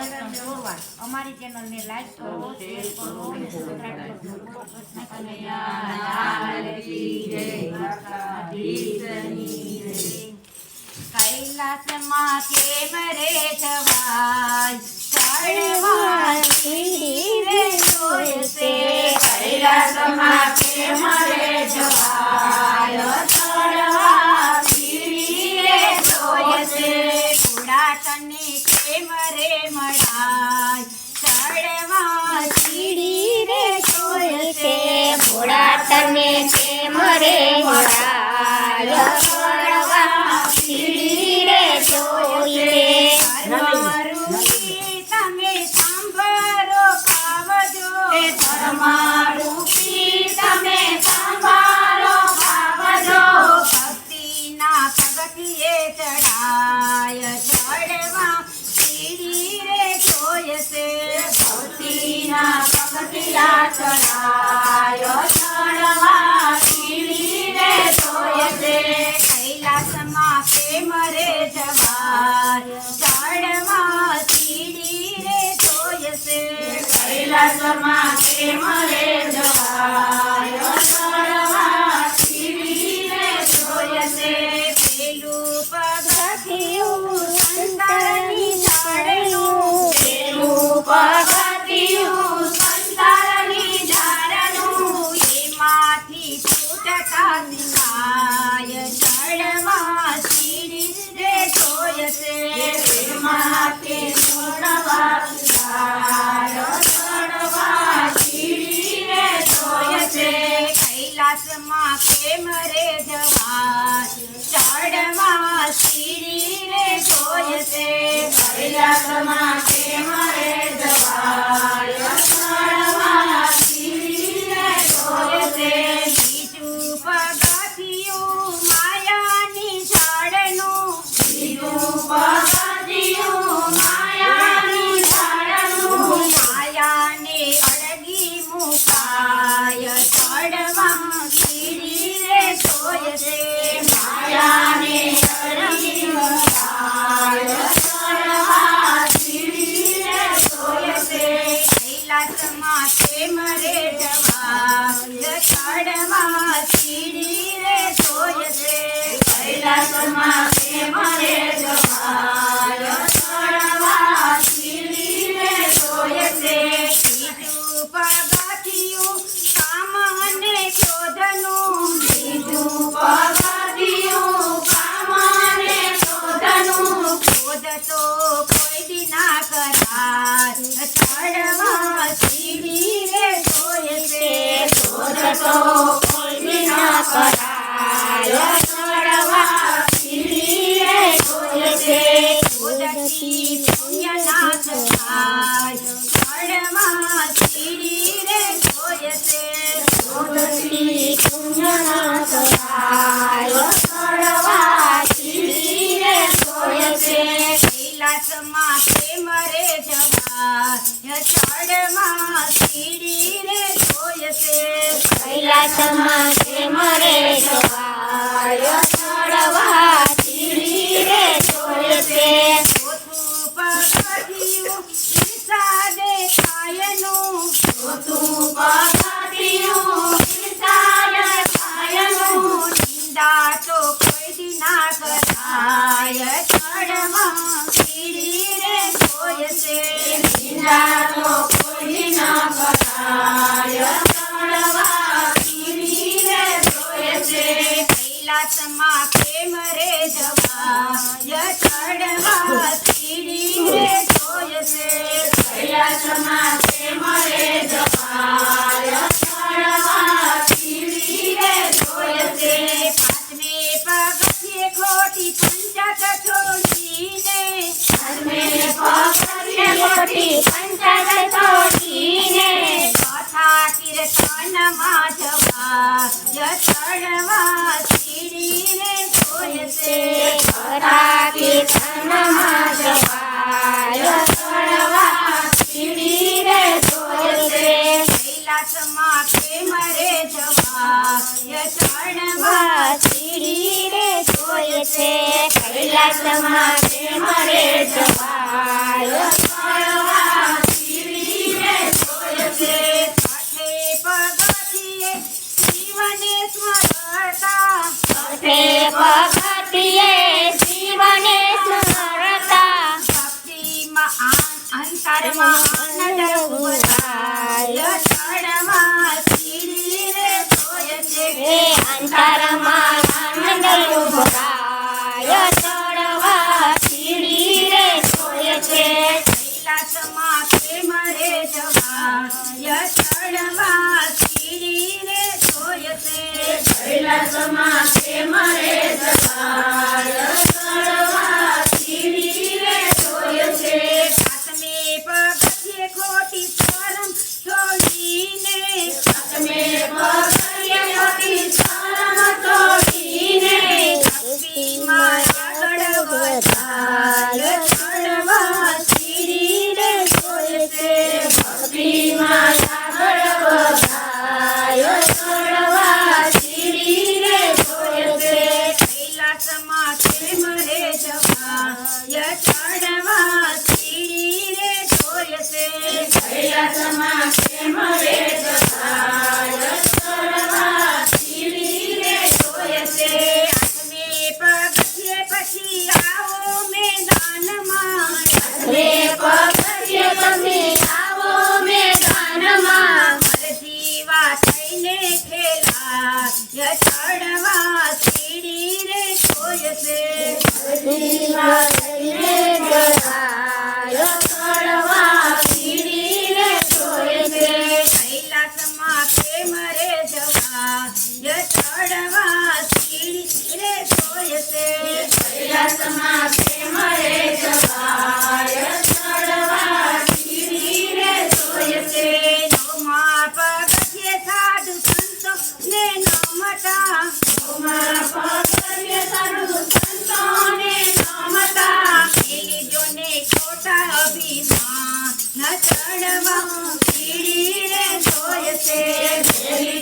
Channel જોવા અમારી ચેનલને લાઈક કરો, શેર કરો અને સબસ્ક્રાઇબ કરો. કૃષ્ણ કનૈયા લાલ કી જય. કૈલાસમાં કેમ રે જવાય, ચડવા સીડી રે જોઈશે. કૈલાસમાં કેમ રે જવાય, ચડવા સીડી રે જોઈશે. ઘોડા તને કેમ રે મળાય, ચડવા સીડી રે જોઈશે. ઘોડા તને કેમ રે મળાય, ચડવા સીડી રે જોઈશે. ધર્મરૂપી તમે સાંભળો પાવજો, ધર્મરૂપી તમે સંભાળો પાવજો. ભક્તિના પગથિયે ચડાય, ચડવા સીડી રે જોઈશે. ભક્તિના પગથિયા ચડાય, ચડવા સીડી રે જોઈશે. કૈલાસમાં કેમ રે જવાય, ચડવા સીડી રે જોઈશે. કૈલાસમાં કેમ રે જવાય, ચડવા સીડી રે જોઈશે. પેલું પગથિયું સંતાનની ઝાડનું, પેલું પગથિયું સંતાનની ઝાડનું, એમાંથી છૂટતા શીખાય, ચડવા સીડી રે જોઈશે. એમાંથી છોડવા શીખાય, ચડવા સીડી રે જોઈશે. કૈલાસમાં કેમ રે જવાય, ચડવા સીડી રે જોઈશે. કૈલાસમાં કેમ રે જવાય, ચડવા સીડી રે જોઈશે. બીજું પગથિયું માયાની ઝાડનું, બીજું પગથિયું માયાની ઝાડનું, માયાને અડગી મુકાય, ચડવા સીડી રે જોઈશે. માયાને અડગી મુકાય, ચડવા સીડી રે જોઈશે. કૈલાસમાં કેમ રે જવાય, ચડવા સીડી રે જોઈશે. કૈલાસમાં કેમ રે જવાય, ચડવા સીડી રે જોઈશે. બીજું પગથિયું કામ અને ક્રોધનું, બીજું પગથિયું કામ અને ક્રોધનું, ક્રોધ તો કોઈ દી ના કરાય, ચડવા સીડી રે જોઈશે. ક્રોધ તો કોઈ દી ના કરાય, ચડવા સીડી રે જોઈશે. ક્રોધથી પુણ્ય નાશ થાય, ચડવા સીડી રે જોઈશે. ક્રોધથી પુણ્ય નાશ થાય, ચડવા સીડી રે જોઈશે. કૈલાસમાં કેમ રે જવાય, ચડવા સીડી રે જોઈશે. કૈલાસમાં કેમ રે જવાય, ચડવા સીડી રે જોઈશે. ચોથું પગથિયું ઈર્ષા દેખાયનું, ચોથું પગથિયું ઈર્ષા દેખાયનું, નિંદા તો કોઈ દી ના કરાય, ચડવા સીડી રે જોઈશે. નિંદા તો કોઈ ના કરાય, ચડવા સીડી રે જોઈશે. કૈલાસમાં કેમ રે જવાય, ચડવા સીડી રે જોઈશે. કૈલાસમાં કેમ રે જવાય, ચડવા સીડી રે જોઈશે. પાંચમે પગથિયે ખોટી પંચાત છોડીને, પાંચમે પગથિયે ખોટી પંચાત છોડીને, કથા કીર્તનમાં જવાય, ચડવા સીડી રે જોઈશે. કથા કીર્તનમાં જવાય, ચડવા સીડી રે જોઈશે. કૈલાસમાં કેમ રે જવાય, ચડવા સીડી રે જોઈશે. કૈલાસમાં કેમ રે જવાય, અંતરમાં આનંદ ઉભરાય ચડવા સીડી રે જોય છે હે અંતરમાં આનંદ ઉભરાય ચડવા સીડી રે જોય છે કૈલાસમાં પ્રેમ રે જવાય ચડવા સીડી રે જોય છે કૈલાસમાં પ્રેમ રે જવાય ચડવા સીડી રે જોય છે સાતમે પગથિયે ખોટી શરમ છોડીને તમે પગથિયે ખોટી શરમ છોડીને ભક્તિમાં આગળ વધાય ચડવા સીડી રે જોય છે ભક્તિમાં આગળ વધાય ચડવા સીડી રે જોય છે કૈલાસમાં પ્રેમ રે જવાય ચડવા સીડી રે જોય છે કૈલાસમાં પ્રેમ રે જવાય ચડવા સીડી રે જોય છે આઠમે પગથિયે પછી આવો મેદાનમાં રે પગથિયે પછી આવો મેદાનમાં જીવા થઈને ખેલાય ચડવા સીડી રે જોય છે જીવા લઈને જવાય ચડવા સીડી રે જોય છે કૈલાસમાં પ્રેમ રે જવાય ચડવા સીડી રે જોય છે કૈલાસમાં પ્રેમ રે જવાય ચડવા સીડી રે જોય છે નવમા પગથિયે સાધુ સંતો ને નમતા પગથિયે સાધુ સંતોને નમતા જોને ખોટા અભિમાન ચડવા સીડી રે જોય છે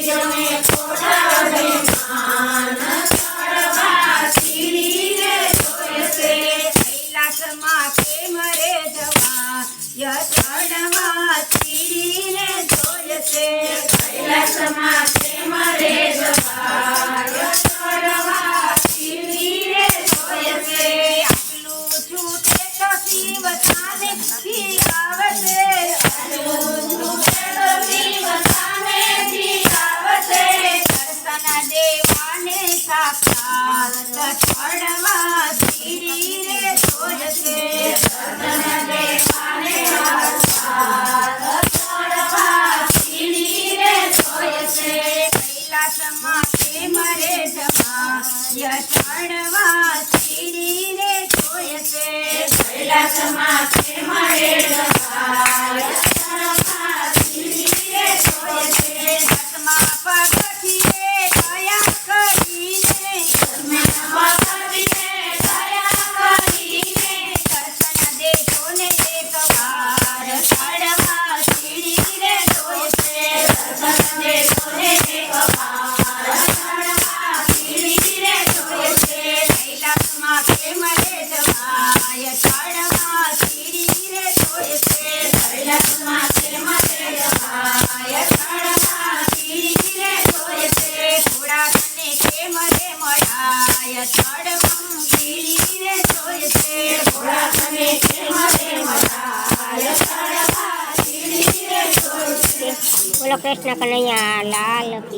જોને ખોટા અભિમાન ચડવા સીડી રે જોય છે કૈલાસમાં પ્રેમ રે જવાય ચડવા સીડી રે જોય છે કૈલાસમાં પ્રેમ રે જવાય ચડવા સીડી રે જોય છે આટલું છૂટે તો શિવ સામે આવશે દર્શન દેવાને સાક્ષાત ચડવા સીડી રે જોય છે કૈલાસમાં પ્રેમ રે જવાય ચડવા સીડી રે જોય છે કૈલાસમાં પ્રેમ રે જવાય ચડવા સીડી રે જોય છે દસમા પગથિયે દયા કરીને પગથિયે દયા કરીને દર્શન દેશો ને એકવાર ચડવા સીડી રે જોય છે દર્શન દેશોને એકવાર ચડવા સીડી રે જોય છે કૈલાસમાં પ્રેમ રે જવાય ચડવા સીડી રે જોય છે કૈલાસમાં પ્રેમ રે જવાય ચડવા સીડી રે જોય છે થોડા તને કેમ રે મળાય ચડવા સીડી રે જોય છે થોડા તને પ્રેમ રે મળાય ચડવા સીડી રે જોય છે. બોલો કૃષ્ણ કનૈયા લાલ કી